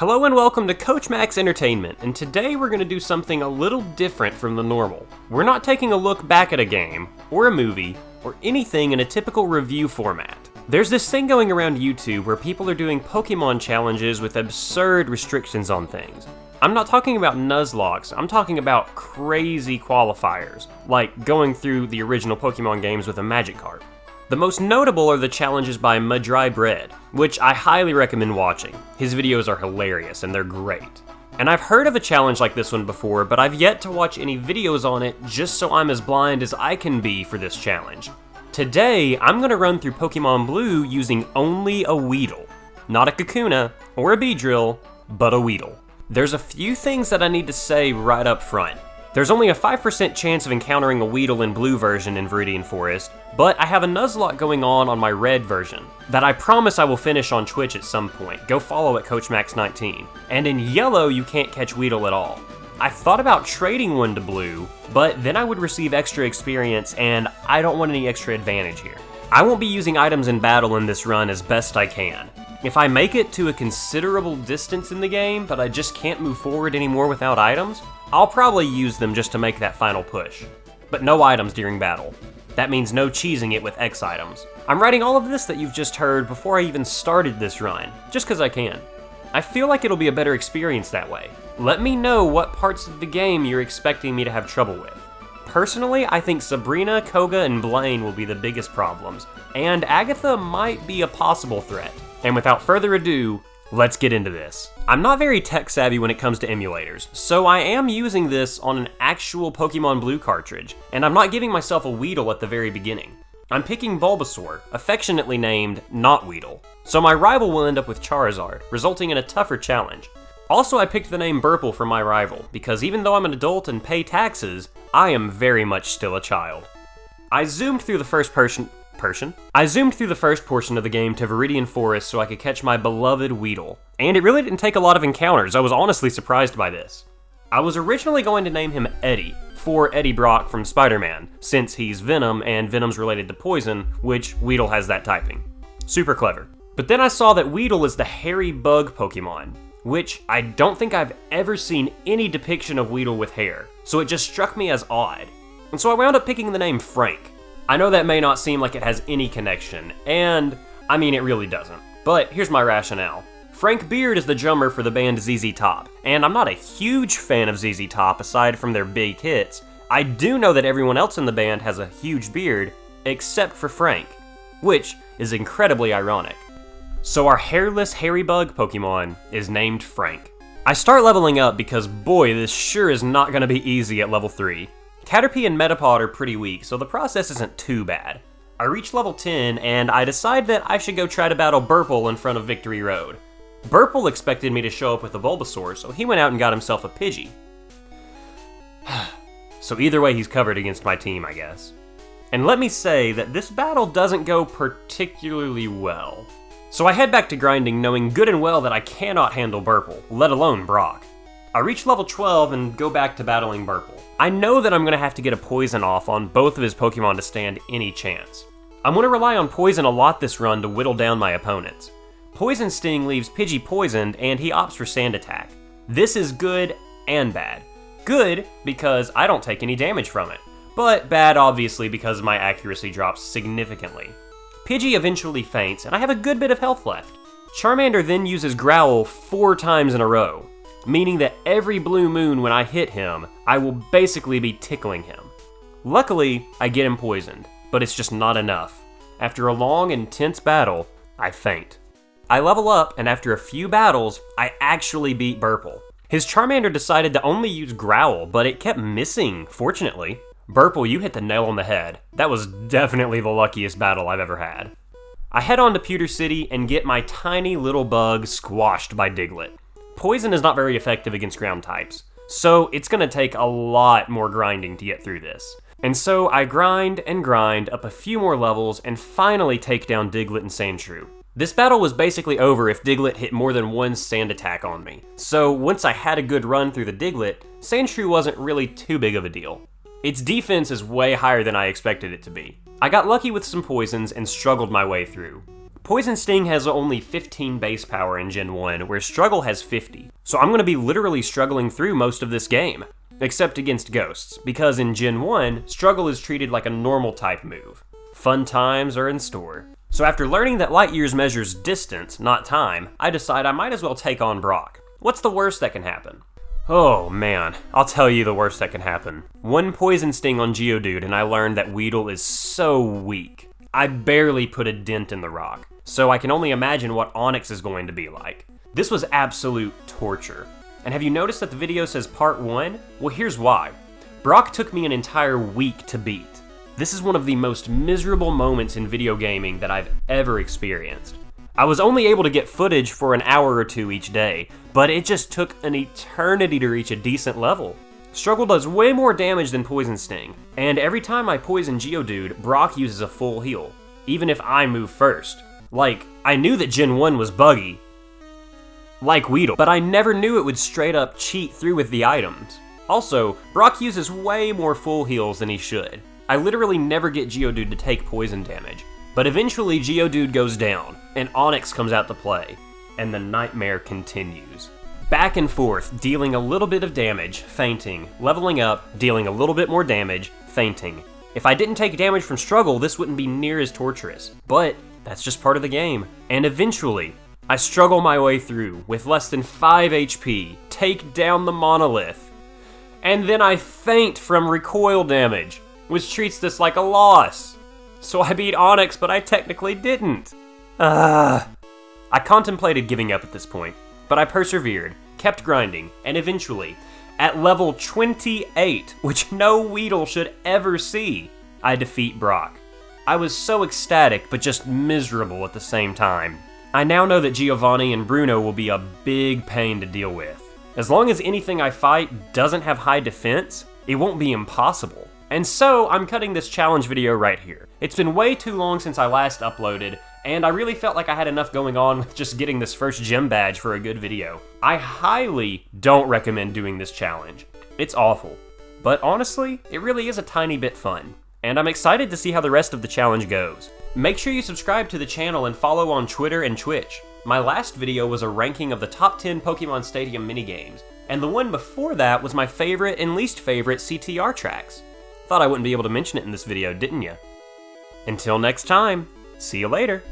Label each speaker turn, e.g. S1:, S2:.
S1: Hello and welcome to Coach Max Entertainment, and today we're going to do something a little different from the normal. We're not taking a look back at a game, or a movie, or anything in a typical review format. There's this thing going around YouTube where people are doing Pokemon challenges with absurd restrictions on things. I'm not talking about Nuzlockes, I'm talking about crazy qualifiers, like going through the original Pokemon games with a Magikarp. The most notable are the challenges by Mudry Bread, which I highly recommend watching. His videos are hilarious and they're great. And I've heard of a challenge like this one before, but I've yet to watch any videos on it just so I'm as blind as I can be for this challenge. Today, I'm going to run through Pokemon Blue using only a Weedle. Not a Kakuna or a Beedrill, but a Weedle. There's a few things that I need to say right up front. There's only a 5% chance of encountering a Weedle in Blue version in Viridian Forest, but I have a Nuzlocke going on my Red version that I promise I will finish on Twitch at some point. Go follow at CoachMax19. And in Yellow, you can't catch Weedle at all. I thought about trading one to Blue, but then I would receive extra experience and I don't want any extra advantage here. I won't be using items in battle in this run as best I can. If I make it to a considerable distance in the game, but I just can't move forward anymore without items, I'll probably use them just to make that final push. But no items during battle. That means no cheesing it with X items. I'm writing all of this that you've just heard before I even started this run, just because I can. I feel like it'll be a better experience that way. Let me know what parts of the game you're expecting me to have trouble with. Personally, I think Sabrina, Koga, and Blaine will be the biggest problems, and Agatha might be a possible threat. And without further ado, let's get into this. I'm not very tech savvy when it comes to emulators, so I am using this on an actual Pokemon Blue cartridge, and I'm not giving myself a Weedle at the very beginning. I'm picking Bulbasaur, affectionately named Not Weedle, so my rival will end up with Charizard, resulting in a tougher challenge. Also, I picked the name Burple for my rival, because even though I'm an adult and pay taxes, I am very much still a child. I zoomed through the first portion of the game to Viridian Forest so I could catch my beloved Weedle, and it really didn't take a lot of encounters. I was honestly surprised by this. I was originally going to name him Eddie, for Eddie Brock from Spider-Man, since he's Venom and Venom's related to poison, which Weedle has that typing. Super clever. But then I saw that Weedle is the hairy bug Pokemon, which I don't think I've ever seen any depiction of Weedle with hair, so it just struck me as odd. And so I wound up picking the name Frank. I know that may not seem like it has any connection, and I mean it really doesn't, but here's my rationale. Frank Beard is the drummer for the band ZZ Top, and I'm not a huge fan of ZZ Top aside from their big hits. I do know that everyone else in the band has a huge beard, except for Frank, which is incredibly ironic. So our hairless hairy bug Pokemon is named Frank. I start leveling up because boy, this sure is not going to be easy at level 3. Caterpie and Metapod are pretty weak, so the process isn't too bad. I reach level 10, and I decide that I should go try to battle Burple in front of Victory Road. Burple expected me to show up with a Bulbasaur, so he went out and got himself a Pidgey. So either way, he's covered against my team, I guess. And let me say that this battle doesn't go particularly well. So I head back to grinding knowing good and well that I cannot handle Burple, let alone Brock. I reach level 12 and go back to battling Burple. I know that I'm going to have to get a poison off on both of his Pokemon to stand any chance. I'm going to rely on poison a lot this run to whittle down my opponents. Poison Sting leaves Pidgey poisoned and he opts for Sand Attack. This is good and bad. Good because I don't take any damage from it, but bad obviously because my accuracy drops significantly. Pidgey eventually faints and I have a good bit of health left. Charmander then uses Growl 4 times in a row, meaning that every blue moon when I hit him, I will basically be tickling him. Luckily, I get him poisoned, but it's just not enough. After a long, intense battle, I faint. I level up, and after a few battles, I actually beat Burple. His Charmander decided to only use Growl, but it kept missing, fortunately. Burple, you hit the nail on the head. That was definitely the luckiest battle I've ever had. I head on to Pewter City and get my tiny little bug squashed by Diglett. Poison is not very effective against ground types, so it's going to take a lot more grinding to get through this. And so I grind and grind up a few more levels and finally take down Diglett and Sandshrew. This battle was basically over if Diglett hit more than one Sand Attack on me, so once I had a good run through the Diglett, Sandshrew wasn't really too big of a deal. Its defense is way higher than I expected it to be. I got lucky with some poisons and struggled my way through. Poison Sting has only 15 base power in Gen 1, where Struggle has 50, so I'm going to be literally struggling through most of this game. Except against ghosts, because in Gen 1, Struggle is treated like a normal type move. Fun times are in store. So after learning that light years measures distance, not time, I decide I might as well take on Brock. What's the worst that can happen? Oh man, I'll tell you the worst that can happen. One Poison Sting on Geodude and I learned that Weedle is so weak. I barely put a dent in the rock, so I can only imagine what Onix is going to be like. This was absolute torture. And have you noticed that the video says part 1? Well, here's why. Brock took me an entire week to beat. This is one of the most miserable moments in video gaming that I've ever experienced. I was only able to get footage for an hour or two each day, but it just took an eternity to reach a decent level. Struggle does way more damage than Poison Sting, and every time I poison Geodude, Brock uses a full heal, even if I move first. Like, I knew that Gen 1 was buggy, like Weedle, but I never knew it would straight up cheat through with the items. Also, Brock uses way more full heals than he should. I literally never get Geodude to take poison damage, but eventually Geodude goes down, and Onix comes out to play, and the nightmare continues. Back and forth, dealing a little bit of damage, fainting, leveling up, dealing a little bit more damage, fainting. If I didn't take damage from Struggle, this wouldn't be near as torturous, but that's just part of the game. And eventually, I struggle my way through with less than 5 HP, take down the monolith, and then I faint from recoil damage, which treats this like a loss. So I beat Onix, but I technically didn't. I contemplated giving up at this point, but I persevered, kept grinding, and eventually, at level 28, which no Weedle should ever see, I defeat Brock. I was so ecstatic, but just miserable at the same time. I now know that Giovanni and Bruno will be a big pain to deal with. As long as anything I fight doesn't have high defense, it won't be impossible. And so, I'm cutting this challenge video right here. It's been way too long since I last uploaded, and I really felt like I had enough going on with just getting this first gem badge for a good video. I highly don't recommend doing this challenge. It's awful. But honestly, it really is a tiny bit fun. And I'm excited to see how the rest of the challenge goes. Make sure you subscribe to the channel and follow on Twitter and Twitch. My last video was a ranking of the top 10 Pokemon Stadium minigames, and the one before that was my favorite and least favorite CTR tracks. Thought I wouldn't be able to mention it in this video, didn't ya? Until next time, see you later.